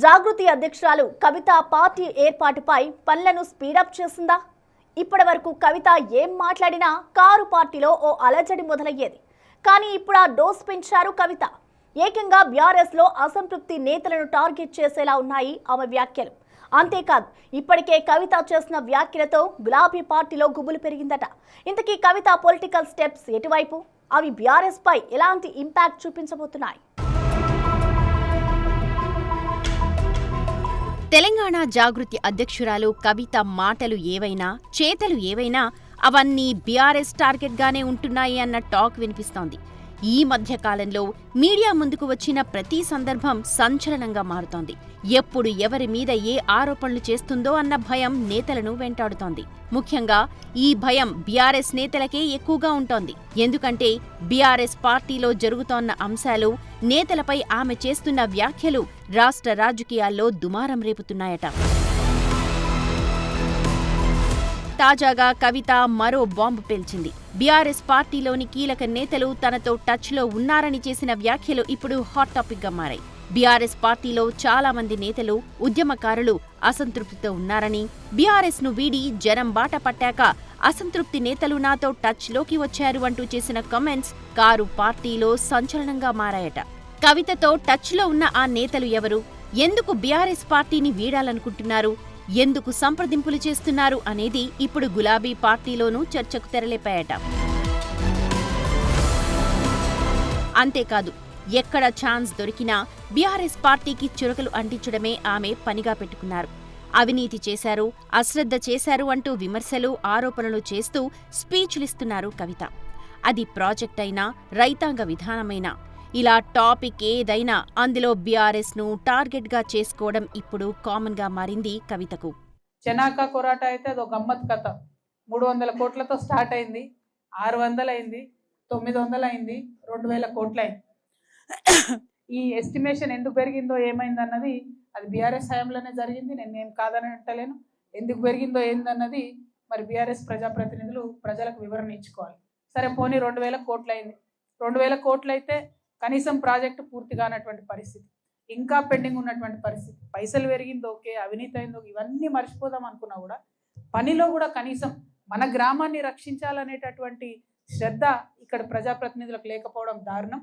జాగృతి అధ్యక్షురాలు కవిత పార్టీ ఏర్పాటుపై పనులను స్పీడప్ చేసిందా? ఇప్పటి వరకు కవిత ఏం మాట్లాడినా కారు పార్టీలో ఓ అలజడి మొదలయ్యేది. కానీ ఇప్పుడు ఆ డోస్ పెంచారు కవిత. ఏకంగా బీఆర్ఎస్ లో అసంతృప్తి నేతలను టార్గెట్ చేసేలా ఉన్నాయి ఆమె వ్యాఖ్యలు. అంతేకాదు, ఇప్పటికే కవిత చేసిన వ్యాఖ్యలతో గులాబీ పార్టీలో గుబులు పెరిగిందట. ఇంతకీ కవిత పొలిటికల్ స్టెప్స్ ఎటువైపు? అవి బీఆర్ఎస్ పై ఎలాంటి ఇంపాక్ట్ చూపించబోతున్నాయి? తెలంగాణ జాగృతి అధ్యక్షురాలు కవిత మాటలు ఏవైనా, చేతలు ఏవైనా అవన్నీ బీఆర్ఎస్ టార్గెట్గానే ఉంటున్నాయి అన్న టాక్ వినిపిస్తోంది. ఈ మధ్య కాలంలో మీడియా ముందుకు వచ్చిన ప్రతి సందర్భం సంచలనంగా మారుతోంది. ఎప్పుడు ఎవరి మీద ఏ ఆరోపణలు చేస్తుందో అన్న భయం నేతలను వెంటాడుతోంది. ముఖ్యంగా ఈ భయం బీఆర్ఎస్ నేతలకే ఎక్కువగా ఉంటోంది. ఎందుకంటే బీఆర్ఎస్ పార్టీలో జరుగుతోన్న అంశాలు, నేతలపై ఆమె చేస్తున్న వ్యాఖ్యలు రాష్ట్ర రాజకీయాల్లో దుమారం రేపుతున్నాయట. తాజాగా కవిత మరో బాంబు పేల్చింది. బీఆర్ఎస్ పార్టీలోని కీలక నేతలు తనతో టచ్లో ఉన్నారని చేసిన వ్యాఖ్యలు ఇప్పుడు హాట్ టాపిక్గా మారాయి. బీఆర్ఎస్ పార్టీలో చాలా మంది నేతలు, ఉద్యమకారులు అసంతృప్తితో ఉన్నారని, బీఆర్ఎస్ ను వీడి జనం బాట పట్టాక అసంతృప్తి నేతలు నాతో టచ్లోకి వచ్చారు అంటూ చేసిన కామెంట్స్ కారు పార్టీలో సంచలనంగా మారాయట. కవితతో టచ్లో ఉన్న ఆ నేతలు ఎవరు? ఎందుకు బీఆర్ఎస్ పార్టీని వీడాలనుకుంటున్నారు? ఎందుకు సంప్రదింపులు చేస్తున్నారు అనేది ఇప్పుడు గులాబీ పార్టీలోనూ చర్చకు తెరలేపాయట. అంతేకాదు, ఎక్కడ ఛాన్స్ దొరికినా బీఆర్ఎస్ పార్టీకి చురకలు అంటించడమే ఆమె పనిగా పెట్టుకున్నారు. అవినీతి చేశారు, అశ్రద్ధ చేశారు అంటూ విమర్శలు, ఆరోపణలు చేస్తూ స్పీచ్లిస్తున్నారు కవిత. అది ప్రాజెక్ట్ అయినా, రైతాంగ విధానమైనా, ఇలా టాపిక్ ఏదైనా అందులో బీఆర్ఎస్ ను టార్గెట్ గా చేసుకోవడం ఇప్పుడు కామన్ గా మారింది కవితకు. చెనాకా కొరాట అయితే అదో గమ్మత్ కథ. 300 కోట్లతో స్టార్ట్ అయింది, 600 అయింది, 900 అయింది, 2000 కోట్లు అయింది. ఈ ఎస్టిమేషన్ ఎందుకు పెరిగిందో ఏమైందన్నది అది బీఆర్ఎస్ హయాంలోనే జరిగింది. నేను ఏం కాదని అంటలేను. ఎందుకు పెరిగిందో ఏందన్నది మరి బీఆర్ఎస్ ప్రజాప్రతినిధులు ప్రజలకు వివరణ ఇచ్చుకోవాలి. సరే, పోనీ 2000 కోట్లు అయింది. 2000 కోట్లు అయితే కనీసం ప్రాజెక్టు పూర్తి కానటువంటి పరిస్థితి, ఇంకా పెండింగ్ ఉన్నటువంటి పరిస్థితి. పైసలు పెరిగిందో ఓకే, అవినీతి అయిందో ఇవన్నీ మర్చిపోదాం అనుకున్నా కూడా పనిలో కూడా కనీసం మన గ్రామాన్ని రక్షించాలనేటటువంటి శ్రద్ధ ఇక్కడ ప్రజాప్రతినిధులకు లేకపోవడం దారుణం.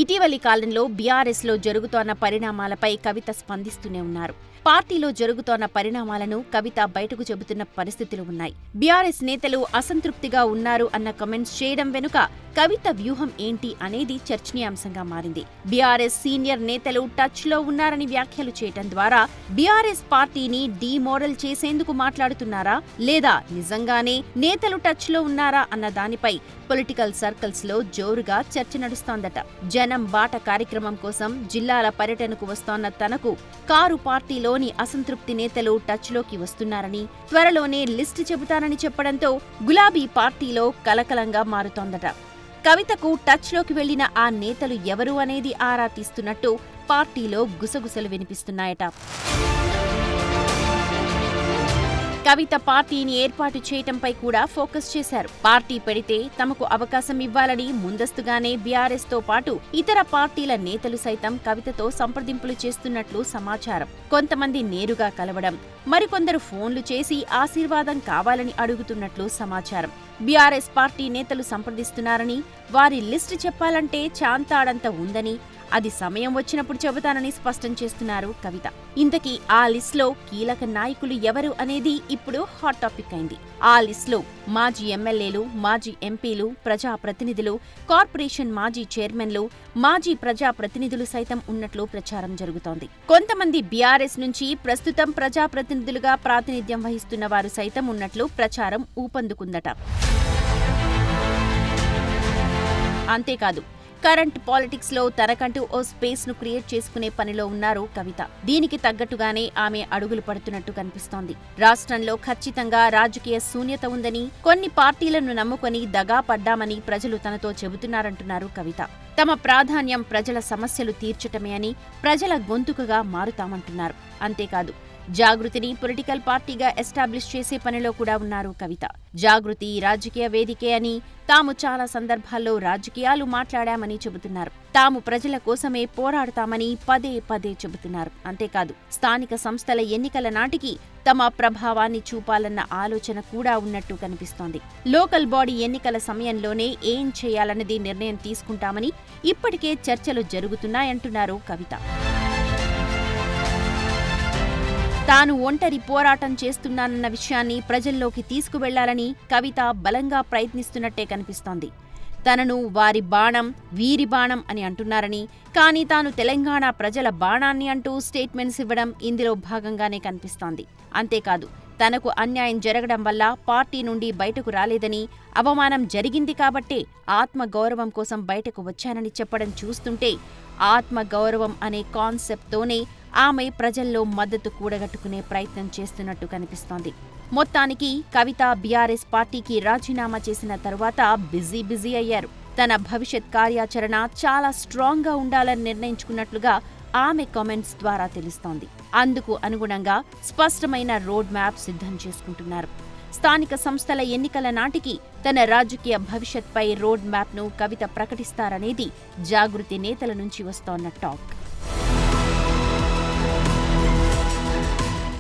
ఇటీవలి కాలంలో బీఆర్ఎస్ లో జరుగుతోన్న పరిణామాలపై కవిత స్పందిస్తూనే ఉన్నారు. పార్టీలో జరుగుతోన్న పరిణామాలను కవిత బయటకు చెబుతున్న పరిస్థితులు ఉన్నాయి. బీఆర్ఎస్ నేతలు అసంతృప్తిగా ఉన్నారు అన్న కామెంట్స్ చేయడం వెనుక కవిత వ్యూహం ఏంటి అనేది చర్చనీయాంశంగా మారింది. బీఆర్ఎస్ సీనియర్ నేతలు టచ్ లో ఉన్నారని వ్యాఖ్యలు చేయటం ద్వారా బీఆర్ఎస్ పార్టీని డీమోడల్ చేసేందుకు మాట్లాడుతున్నారా, లేదా నిజంగానే నేతలు టచ్ లో ఉన్నారా అన్న దానిపై పొలిటికల్ సర్కిల్స్ లో జోరుగా చర్చ నడుస్తోందట. జనం బాట కార్యక్రమం కోసం జిల్లాల పర్యటనకు వస్తోన్న తనకు కారు పార్టీలోని అసంతృప్తి నేతలు టచ్ లోకి వస్తున్నారని, త్వరలోనే లిస్టు చెబుతానని చెప్పడంతో గులాబీ పార్టీలో కలకలంగా మారుతోందట. కవితకు టచ్ లోకి వెళ్లిన ఆ నేతలు ఎవరు అనేది ఆరా తీస్తున్నట్టు పార్టీలో గుసగుసలు వినిపిస్తున్నాయట. కవిత పార్టీని ఏర్పాటు చేయటంపై కూడా ఫోకస్ చేశారు. పార్టీ పెడితే తమకు అవకాశం ఇవ్వాలని ముందస్తుగానే బీఆర్ఎస్ తో పాటు ఇతర పార్టీల నేతలు సైతం కవితతో సంప్రదింపులు చేస్తున్నట్లు సమాచారం. కొంతమంది నేరుగా కలవడం, మరికొందరు ఫోన్లు చేసి ఆశీర్వాదం కావాలని అడుగుతున్నట్లు సమాచారం. బీఆర్ఎస్ పార్టీ నేతలు సంప్రదిస్తున్నారని, వారి లిస్టు చెప్పాలంటే చాంతాడంత ఉందని, అది సమయం వచ్చినప్పుడు చెబుతానని స్పష్టం చేస్తున్నారు కవిత. ఇంతకీ ఆ లిస్టులో కీలక నాయకులు ఎవరు అనేది ఇప్పుడు హాట్ టాపిక్ అయింది. ఆ లిస్టులో మాజీ ఎమ్మెల్యేలు, మాజీ ఎంపీలు, ప్రజాప్రతినిధులు, కార్పొరేషన్ మాజీ చైర్మన్లు, మాజీ ప్రజాప్రతినిధులు సైతం ఉన్నట్లు ప్రచారం జరుగుతోంది. కొంతమంది బీఆర్ఎస్ నుంచి ప్రస్తుతం ప్రజాప్రతినిధులుగా ప్రాతినిధ్యం వహిస్తున్న వారు సైతం ఉన్నట్లు ప్రచారం ఊపందుకుందట. అంతేకాదు, కరెంట్ పాలిటిక్స్ లో తనకంటూ ఓ స్పేస్ ను క్రియేట్ చేసుకునే పనిలో ఉన్నారు కవిత. దీనికి తగ్గట్టుగానే ఆమె అడుగులు పడుతున్నట్టు కనిపిస్తోంది. రాష్ట్రంలో ఖచ్చితంగా రాజకీయ శూన్యత ఉందని, కొన్ని పార్టీలను నమ్ముకొని దగా పడ్డామని ప్రజలు తనతో చెబుతున్నారంటున్నారు కవిత. తమ ప్రాధాన్యం ప్రజల సమస్యలు తీర్చటమే అని, ప్రజల గొంతుకగా మారుతామంటున్నారు. అంతేకాదు, జాగృతిని పొలిటికల్ పార్టీగా ఎస్టాబ్లిష్ చేసే పనిలో కూడా ఉన్నారు కవిత. జాగృతి రాజకీయ వేదికే అని, తాము చాలా సందర్భాల్లో రాజకీయాలు మాట్లాడామని చెబుతున్నారు. తాము ప్రజల కోసమే పోరాడతామని పదే పదే చెబుతున్నారు. అంతేకాదు స్థానిక సంస్థల ఎన్నికల నాటికి తమ ప్రభావాన్ని చూపాలన్న ఆలోచన కూడా ఉన్నట్టు కనిపిస్తోంది. లోకల్ బాడీ ఎన్నికల సమయంలోనే ఏం చేయాలన్నది నిర్ణయం తీసుకుంటామని ఇప్పటికే చర్చలు జరుగుతున్నాయంటున్నారు కవిత. తాను ఒంటరి పోరాటం చేస్తున్నానన్న విషయాన్ని ప్రజల్లోకి తీసుకువెళ్లాలని కవిత బలంగా ప్రయత్నిస్తున్నట్టే కనిపిస్తోంది. తనను వారి బాణం, వీరి బాణం అని అంటున్నారని, కానీ తాను తెలంగాణ ప్రజల బాణాన్ని అంటూ స్టేట్మెంట్స్ ఇవ్వడం ఇందులో భాగంగానే కనిపిస్తోంది. అంతేకాదు తనకు అన్యాయం జరగడం వల్ల పార్టీ నుండి బయటకు రాలేదని, అవమానం జరిగింది కాబట్టే ఆత్మగౌరవం కోసం బయటకు వచ్చానని చెప్పడం చూస్తుంటే ఆత్మగౌరవం అనే కాన్సెప్ట్తోనే ఆమె ప్రజల్లో మద్దతు కూడగట్టుకునే ప్రయత్నం చేస్తున్నట్టు కనిపిస్తోంది. మొత్తానికి కవిత బీఆర్ఎస్ పార్టీకి రాజీనామా చేసిన తరువాత బిజీ అయ్యారు. తన భవిష్యత్ కార్యాచరణ చాలా స్ట్రాంగ్ గా ఉండాలని నిర్ణయించుకున్నట్లుగా ఆమె కామెంట్స్ ద్వారా తెలుస్తోంది. అందుకు అనుగుణంగా స్పష్టమైన రోడ్ మ్యాప్ సిద్ధం చేసుకుంటున్నారు. స్థానిక సంస్థల ఎన్నికల నాటికి తన రాజకీయ భవిష్యత్పై రోడ్ మ్యాప్ను కవిత ప్రకటిస్తారనేది జాగృతి నేతల నుంచి వస్తోన్న టాక్.